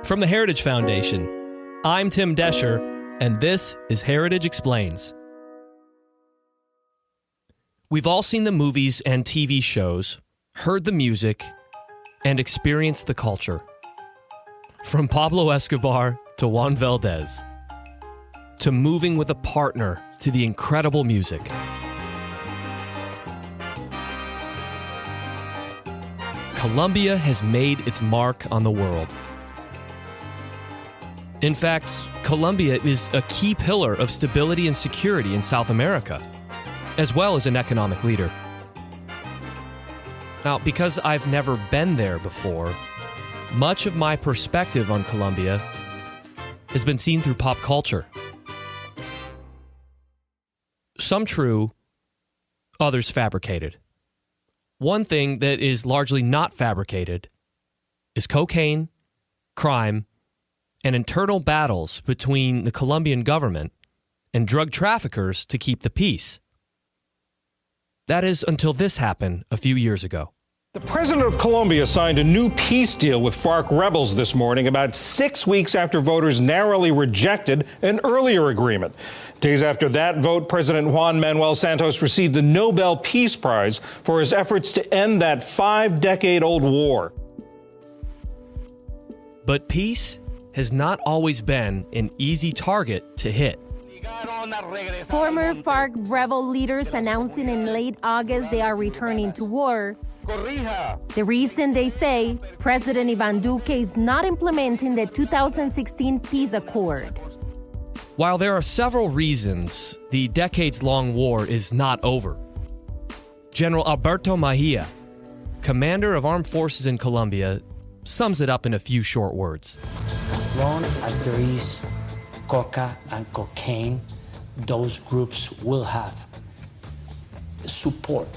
From the Heritage Foundation, I'm Tim Doescher, and this is Heritage Explains. We've all seen the movies and TV shows, heard the music, and experienced the culture. From Pablo Escobar to Juan Valdez, to moving with a partner to the incredible music. Colombia has made its mark on the world. In fact, Colombia is a key pillar of stability and security in South America, as well as an economic leader. Now, because I've never been there before, much of my perspective on Colombia has been seen through pop culture. Some true, others fabricated. One thing that is largely not fabricated is cocaine, crime, and internal battles between the Colombian government and drug traffickers to keep the peace. That is until this happened a few years ago. The president of Colombia signed a new peace deal with Farc rebels this morning, about 6 weeks after voters narrowly rejected an earlier agreement. Days after that vote, President Juan Manuel Santos received the Nobel Peace Prize for his efforts to end that 5-decade-old war. But peace has not always been an easy target to hit. Former Farc rebel leaders announcing in late August they are returning to war. The reason, they say, President Iván Duque is not implementing the 2016 peace accord. While there are several reasons, the decades-long war is not over. General Alberto Mejia, commander of armed forces in Colombia, sums it up in a few short words. As long as there is coca and cocaine, those groups will have support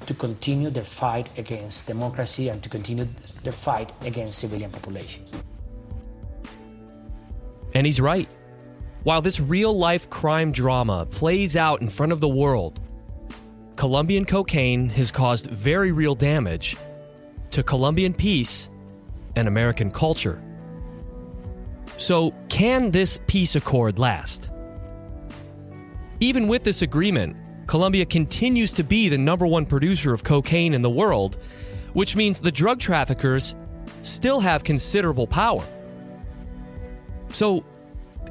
to continue their fight against democracy and to continue their fight against civilian population. And he's right. While this real-life crime drama plays out in front of the world, Colombian cocaine has caused very real damage to Colombian peace and American culture. So, can this peace accord last? Even with this agreement, Colombia continues to be the #1 producer of cocaine in the world, which means the drug traffickers still have considerable power. So,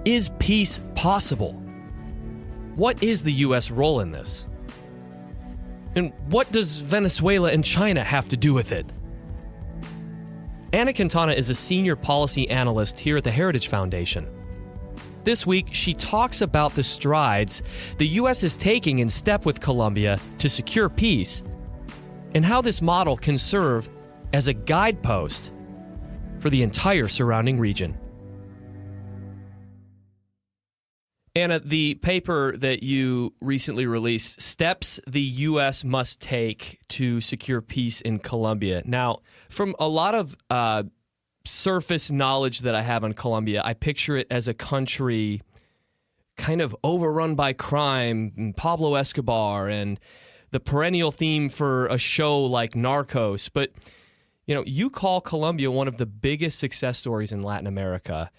is peace possible? What is the U.S. role in this? And what does Venezuela and China have to do with it? Ana Quintana is a senior policy analyst here at the Heritage Foundation. This week, she talks about the strides the U.S. is taking in step with Colombia to secure peace, and how this model can serve as a guidepost for the entire surrounding region. Anna, the paper that you recently released, Steps the U.S. Must Take to Secure Peace in Colombia. Now, from a lot of surface knowledge that I have on Colombia, I picture it as a country kind of overrun by crime, and Pablo Escobar, and the perennial theme for a show like Narcos. But, you call Colombia one of the biggest success stories in Latin America.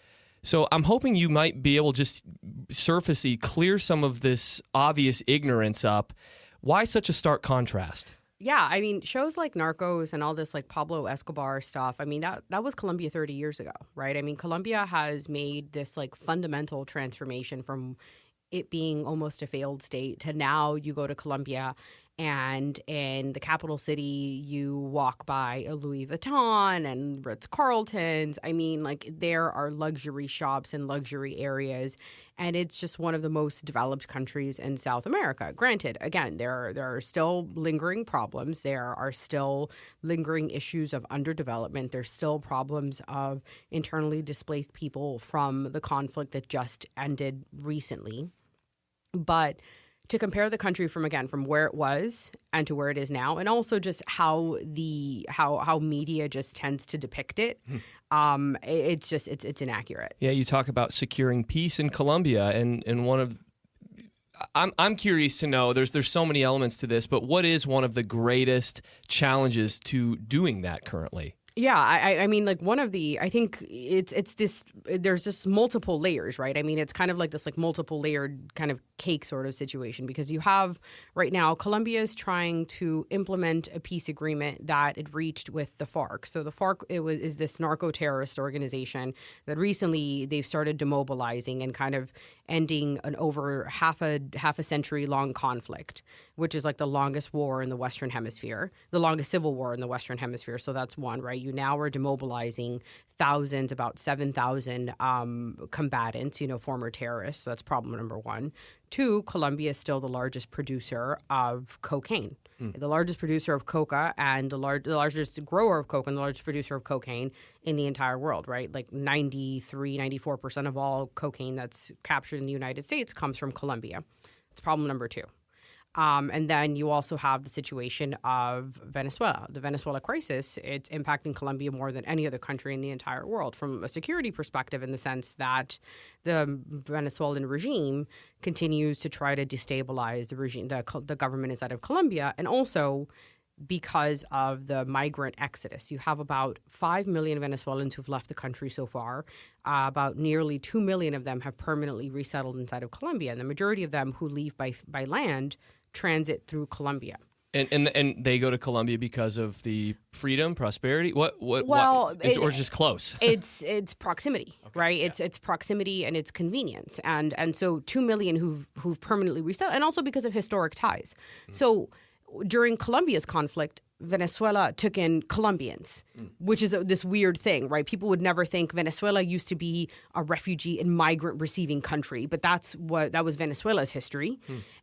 So I'm hoping you might be able to just surfacey clear some of this obvious ignorance up. Why such a stark contrast? Yeah, I mean, shows like Narcos and all this like Pablo Escobar stuff, I mean, that was Colombia 30 years ago, right? I mean, Colombia has made this like fundamental transformation from it being almost a failed state to now you go to Colombia and in the capital city, you walk by a Louis Vuitton and Ritz-Carlton's. I mean, like there are luxury shops and luxury areas, and it's just one of the most developed countries in South America. Granted, again, there are still lingering problems. There are still lingering issues of underdevelopment. There's still problems of internally displaced people from the conflict that just ended recently. But to compare the country from where it was and to where it is now, and also just how media just tends to depict it, it's inaccurate. Yeah, you talk about securing peace in Colombia, and one of I'm curious to know. There's so many elements to this, but what is one of the greatest challenges to doing that currently? Yeah, I mean, like I think it's this, there's just multiple layers, right? I mean, it's kind of like this like multiple layered kind of cake sort of situation, because you have right now Colombia is trying to implement a peace agreement that it reached with the Farc. So the Farc is this narco-terrorist organization that recently they've started demobilizing and kind of ending an over half a century long conflict, which is like the longest war in the Western Hemisphere, the longest civil war in the Western Hemisphere. So that's one, right? You now are demobilizing thousands, about 7,000 combatants, former terrorists. So that's problem number one. Two, Colombia is still the largest producer of cocaine. The largest producer of coca and the largest grower of coke and the largest producer of cocaine in the entire world, right? Like 94% of all cocaine that's captured in the United States comes from Colombia. It's problem number two. And then you also have the situation of Venezuela. The Venezuela crisis, it's impacting Colombia more than any other country in the entire world from a security perspective, in the sense that the Venezuelan regime continues to try to destabilize the regime, the government inside of Colombia, and also because of the migrant exodus. You have about 5 million Venezuelans who've left the country so far. About nearly 2 million of them have permanently resettled inside of Colombia, and the majority of them who leave by land transit through Colombia. And they go to Colombia because of the freedom, prosperity. Or just close. It's proximity, okay, right? Yeah. It's proximity and it's convenience, and so 2 million who've permanently resettled, and also because of historic ties. So during Colombia's conflict, Venezuela took in Colombians, which is this weird thing, right? People would never think Venezuela used to be a refugee and migrant receiving country, but that was Venezuela's history.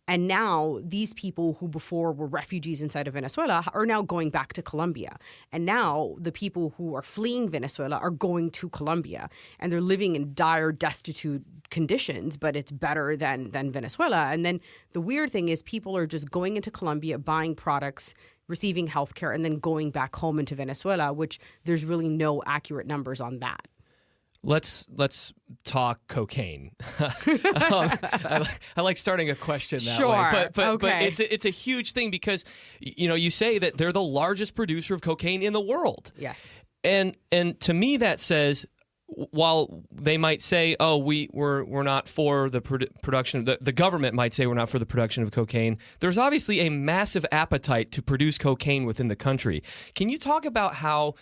And now these people who before were refugees inside of Venezuela are now going back to Colombia. And now the people who are fleeing Venezuela are going to Colombia, and they're living in dire, destitute conditions, but it's better than Venezuela. And then the weird thing is people are just going into Colombia, buying products, receiving healthcare, and then going back home into Venezuela, which there's really no accurate numbers on that. Let's talk cocaine. I like starting a question that way, but okay. it's a huge thing because you say that they're the largest producer of cocaine in the world. Yes, and to me that says, while they might say, "Oh, we're not for the production," the government might say we're not for the production of cocaine. There's obviously a massive appetite to produce cocaine within the country. Can you talk about how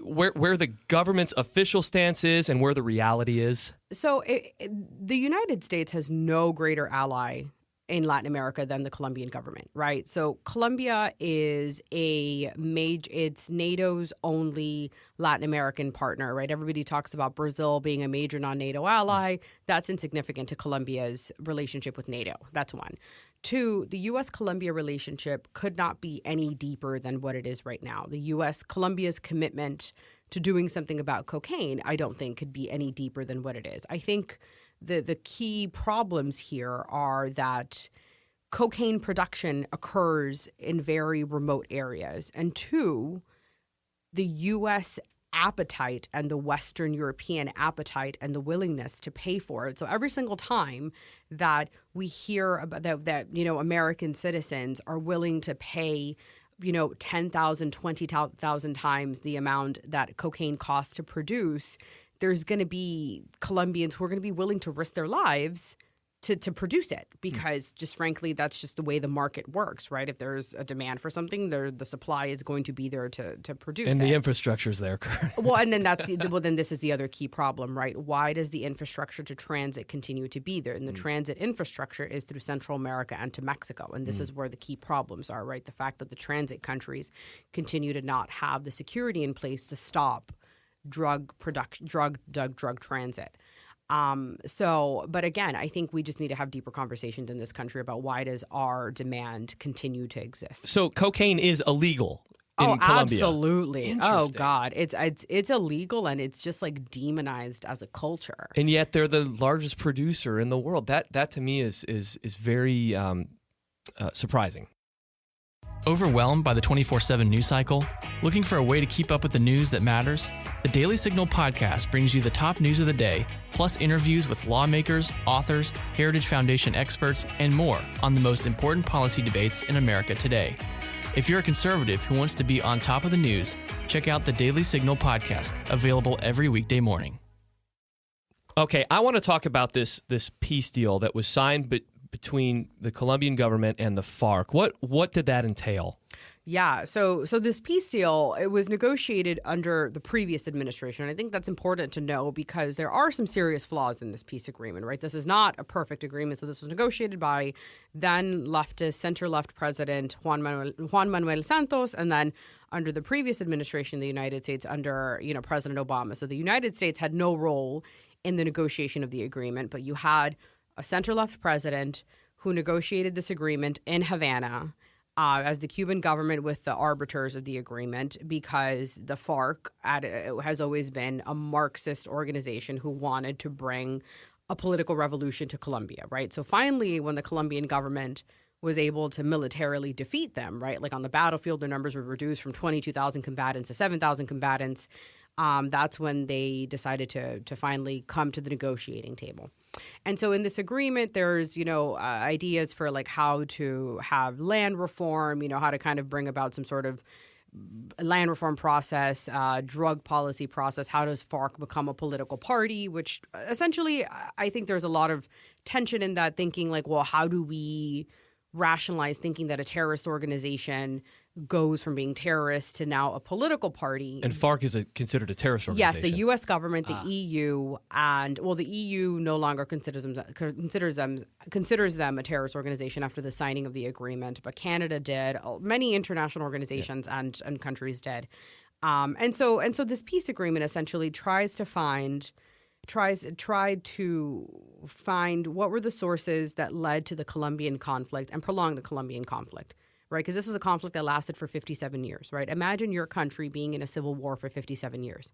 where the government's official stance is and where the reality is? So the United States has no greater ally in Latin America than the Colombian government, right? So Colombia is it's NATO's only Latin American partner, right? Everybody talks about Brazil being a major non-NATO ally. That's insignificant to Colombia's relationship with NATO. That's one. Two, the U.S.-Colombia relationship could not be any deeper than what it is right now. The U.S.-Colombia's commitment to doing something about cocaine, I don't think could be any deeper than what it is. I think the key problems here are that cocaine production occurs in very remote areas. And two, the U.S. appetite and the Western European appetite and the willingness to pay for it. So every single time that we hear about that American citizens are willing to pay 10,000, 20,000 times the amount that cocaine costs to produce, there's going to be Colombians who are going to be willing to risk their lives to produce it, because just frankly, that's just the way the market works, right? If there's a demand for something, the supply is going to be there to produce it. And the infrastructure is there. Well, and then then this is the other key problem, right? Why does the infrastructure to transit continue to be there? And the transit infrastructure is through Central America and to Mexico. And this is where the key problems are, right? The fact that the transit countries continue to not have the security in place to stop drug transit. But again, I think we just need to have deeper conversations in this country about why does our demand continue to exist. So cocaine is illegal in Colombia. Absolutely. Oh God, it's illegal, and it's just like demonized as a culture. And yet they're the largest producer in the world. That to me is very surprising. Overwhelmed by the 24/7 news cycle? Looking for a way to keep up with the news that matters? The Daily Signal podcast brings you the top news of the day, plus interviews with lawmakers, authors, Heritage Foundation experts, and more on the most important policy debates in America today. If you're a conservative who wants to be on top of the news, check out the Daily Signal podcast, available every weekday morning. Okay, I want to talk about this peace deal that was signed between the Colombian government and the Farc. What did that entail? Yeah, so this peace deal, it was negotiated under the previous administration. And I think that's important to know because there are some serious flaws in this peace agreement, right? This is not a perfect agreement. So this was negotiated by then leftist, center-left president Juan Manuel Santos, and then under the previous administration in the United States under, President Obama. So the United States had no role in the negotiation of the agreement, but you had a center-left president who negotiated this agreement in Havana as the Cuban government with the arbiters of the agreement, because the Farc has always been a Marxist organization who wanted to bring a political revolution to Colombia, right? So finally, when the Colombian government was able to militarily defeat them, right, like on the battlefield, their numbers were reduced from 22,000 combatants to 7,000 combatants. That's when they decided to finally come to the negotiating table. And so in this agreement, there's, ideas for like how to have land reform, how to kind of bring about some sort of land reform process, drug policy process. How does Farc become a political party, which essentially I think there's a lot of tension in that thinking like, well, how do we rationalize thinking that a terrorist organization goes from being terrorist to now a political party. And Farc is considered a terrorist organization. Yes, the U.S. government, the EU, and the EU no longer considers them a terrorist organization after the signing of the agreement, but Canada did. Many international organizations and countries did. And so this peace agreement essentially tried to find what were the sources that led to the Colombian conflict and prolonged the Colombian conflict, right? Because this was a conflict that lasted for 57 years, right? Imagine your country being in a civil war for 57 years.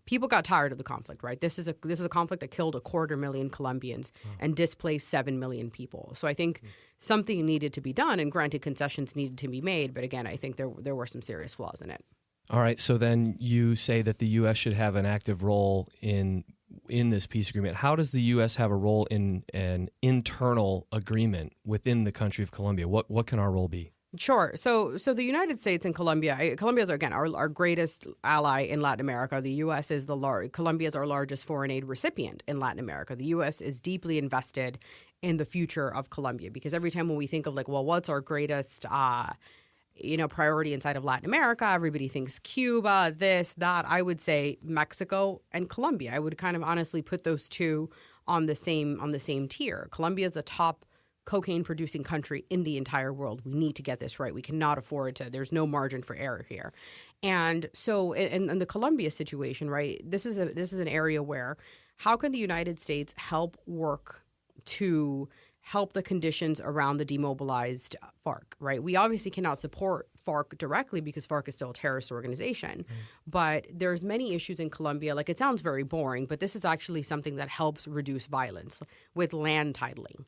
People got tired of the conflict, right? This is a conflict that killed 250,000 Colombians and displaced 7 million people. So I think something needed to be done, and granted, concessions needed to be made. But again, I think there were some serious flaws in it. All right. So then you say that the U.S. should have an active role in this peace agreement. How does the U.S. have a role in an internal agreement within the country of Colombia? What can our role be? Sure. So the United States and Colombia is, again, our greatest ally in Latin America. The U.S. is Colombia is our largest foreign aid recipient in Latin America. The U.S. is deeply invested in the future of Colombia, because every time when we think of what's our greatest priority inside of Latin America, everybody thinks Cuba, this, that. I would say Mexico and Colombia. I would kind of honestly put those two on the same tier. Colombia is the top cocaine producing country in the entire world. We need to get this right. We cannot afford to. There's no margin for error here. And so in the Colombia situation, right, this is an area where how can the United States help work to help the conditions around the demobilized Farc, right? We obviously cannot support Farc directly because Farc is still a terrorist organization. But there's many issues in Colombia. It sounds very boring, but this is actually something that helps reduce violence with land titling.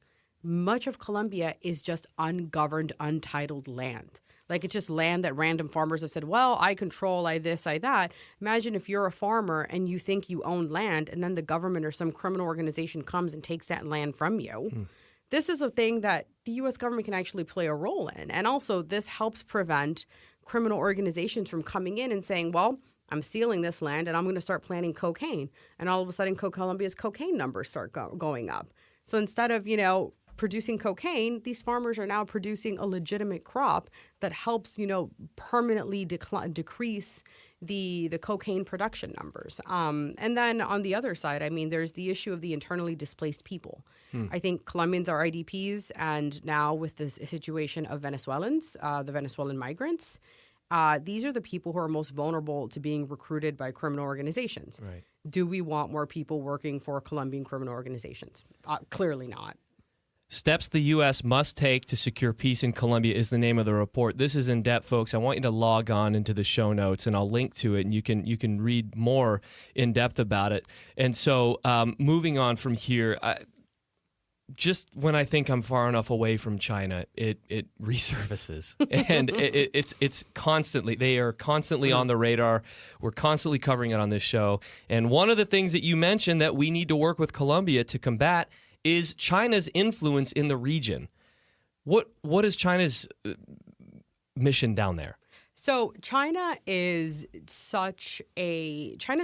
Much of Colombia is just ungoverned, untitled land. It's just land that random farmers have said, well, I control, I this, I that. Imagine if you're a farmer and you think you own land and then the government or some criminal organization comes and takes that land from you. This is a thing that the U.S. government can actually play a role in. And also this helps prevent criminal organizations from coming in and saying, well, I'm stealing this land and I'm going to start planting cocaine. And all of a sudden, Colombia's cocaine numbers start going up. So instead of, producing cocaine, these farmers are now producing a legitimate crop that helps, permanently decrease the cocaine production numbers. And then on the other side, there's the issue of the internally displaced people. I think Colombians are IDPs, and now with this situation of Venezuelans, the Venezuelan migrants, these are the people who are most vulnerable to being recruited by criminal organizations. Right. Do we want more people working for Colombian criminal organizations? Clearly not. Steps the U.S. must take to secure peace in Colombia is the name of the report. This is in depth, folks. I want you to log on into the show notes, and I'll link to it, and you can read more in depth about it. And so, moving on from here, just when I think I'm far enough away from China, it resurfaces, and it's constantly. They are constantly on the radar. We're constantly covering it on this show. And one of the things that you mentioned that we need to work with Colombia to combat is China's influence in the region. What is China's mission down there? So China's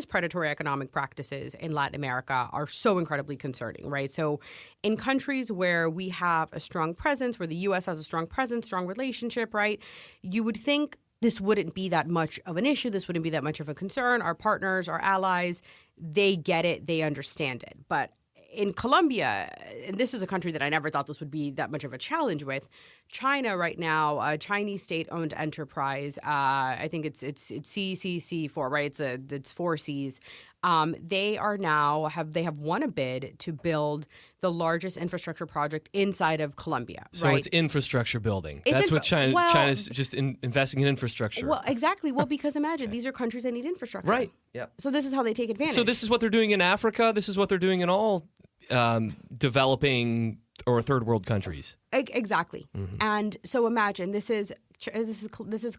predatory economic practices in Latin America are so incredibly concerning, right? So in countries where we have a strong presence, where the U.S. has a strong presence, strong relationship, right, you would think this wouldn't be that much of an issue. This wouldn't be that much of a concern. Our partners, our allies, they get it. They understand it. But in Colombia, and this is a country that I never thought this would be that much of a challenge with, China right now, a Chinese state-owned enterprise, I think it's CCC4, right? It's 4 Cs. They have won a bid to build the largest infrastructure project inside of Colombia. So right? It's infrastructure building. That's what China's just investing in infrastructure. Well, exactly. Well, because imagine these are countries that need infrastructure. Right. Yeah. So this is how they take advantage. So this is what they're doing in Africa. This is what they're doing in all developing or third world countries. Exactly. Mm-hmm. And so imagine this is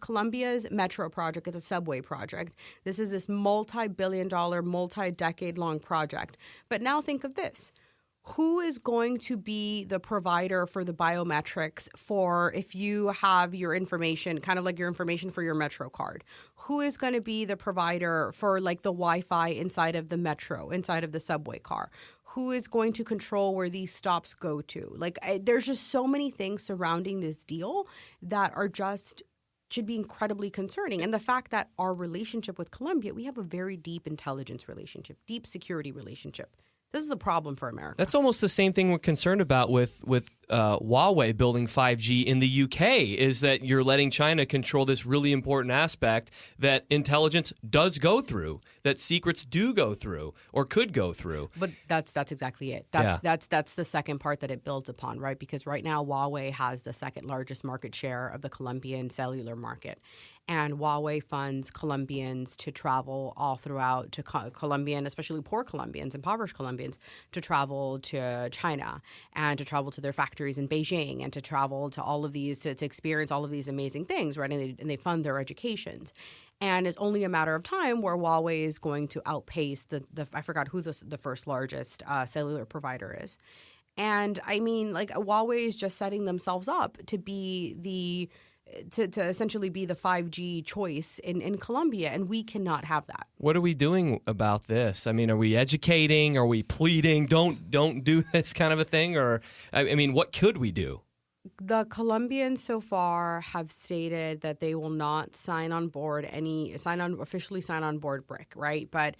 Colombia's metro project. It's a subway project. This is this multi-billion-dollar, multi-decade-long project. But now think of this. Who is going to be the provider for the biometrics for if you have your information, kind of like your information for your Metro card? Who is going to be the provider for like the Wi-Fi inside of the Metro, inside of the subway car? Who is going to control where these stops go to? Like, there's just so many things surrounding this deal that are just should be incredibly concerning. And the fact that our relationship with Colombia, we have a very deep intelligence relationship, deep security relationship. This is a problem for America. That's almost the same thing we're concerned about with Huawei building 5G in the UK, is that you're letting China control this really important aspect that intelligence does go through, that secrets do go through or could go through. But that's exactly it. That's the second part that it builds upon, right? Because right now Huawei has the second largest market share of the Colombian cellular market. And Huawei funds Colombians to travel all throughout to Colombian, especially poor Colombians, impoverished Colombians, to travel to China and to travel to their factories in Beijing and to travel to all of these, to experience all of these amazing things, right? And they fund their educations. And it's only a matter of time where Huawei is going to outpace the I forgot who the first largest cellular provider is. And I mean, like, Huawei is just setting themselves up to be to essentially be the 5G choice in Colombia, and we cannot have that. What are we doing about this? I mean, are we educating? Are we pleading? Don't do this kind of a thing? Or, I mean, what could we do? The Colombians so far have stated that they will not officially sign on board BRIC, right? But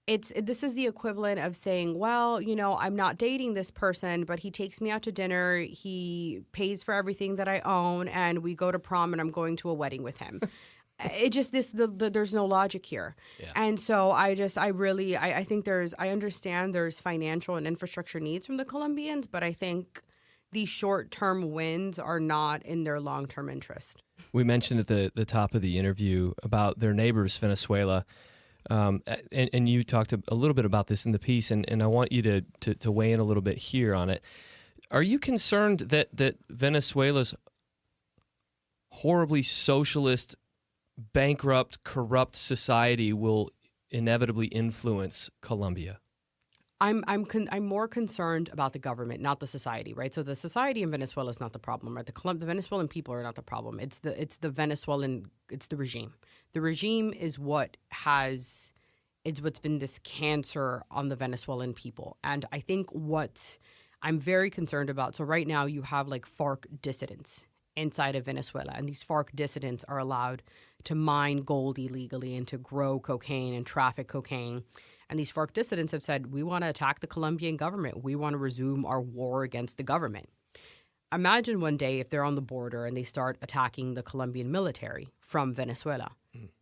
this is the equivalent of saying, well, you know, I'm not dating this person, but he takes me out to dinner, he pays for everything that I own, and we go to prom and I'm going to a wedding with him. There's no logic here. Yeah. And so I think I understand there's financial and infrastructure needs from the Colombians, but I think these short-term wins are not in their long-term interest. We mentioned at the top of the interview about their neighbors, Venezuela. And you talked a little bit about this in the piece, and I want you to weigh in a little bit here on it. Are you concerned that Venezuela's horribly socialist, bankrupt, corrupt society will inevitably influence Colombia? I'm more concerned about the government, not the society, right? So the society in Venezuela is not the problem, right? The Venezuelan people are not the problem. It's the regime. The regime is what's been this cancer on the Venezuelan people. And I think what I'm very concerned about, so right now you have like Farc dissidents inside of Venezuela, and these Farc dissidents are allowed to mine gold illegally and to grow cocaine and traffic cocaine. And these Farc dissidents have said, we want to attack the Colombian government. We want to resume our war against the government. Imagine one day if they're on the border and they start attacking the Colombian military from Venezuela.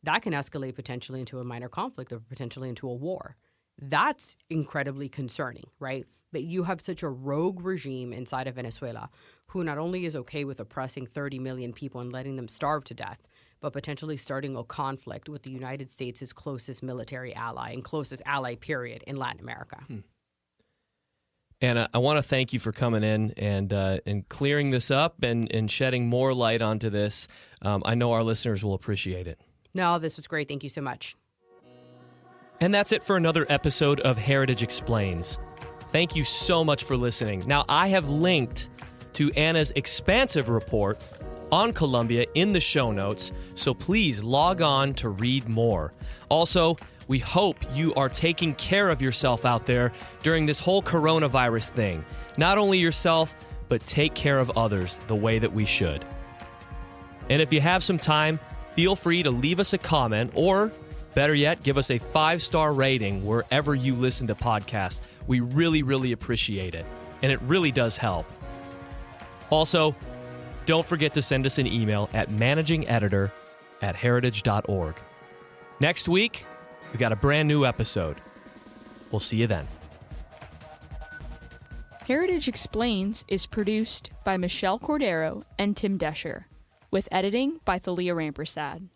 That can escalate potentially into a minor conflict or potentially into a war. That's incredibly concerning, right? But you have such a rogue regime inside of Venezuela who not only is okay with oppressing 30 million people and letting them starve to death, but potentially starting a conflict with the United States' closest military ally and closest ally, period, in Latin America. Anna, I want to thank you for coming in and clearing this up and shedding more light onto this. I know our listeners will appreciate it. No, this was great. Thank you so much. And that's it for another episode of Heritage Explains. Thank you so much for listening. Now, I have linked to Anna's expansive report on Colombia in the show notes, so please log on to read more. Also, we hope you are taking care of yourself out there during this whole coronavirus thing. Not only yourself, but take care of others the way that we should. And if you have some time, feel free to leave us a comment or, better yet, give us a 5-star rating wherever you listen to podcasts. We really, really appreciate it, and it really does help. Also, don't forget to send us an email at managingeditor@heritage.org. Next week, we got a brand new episode. We'll see you then. Heritage Explains is produced by Michelle Cordero and Tim Doescher, with editing by Thalia Rampersad.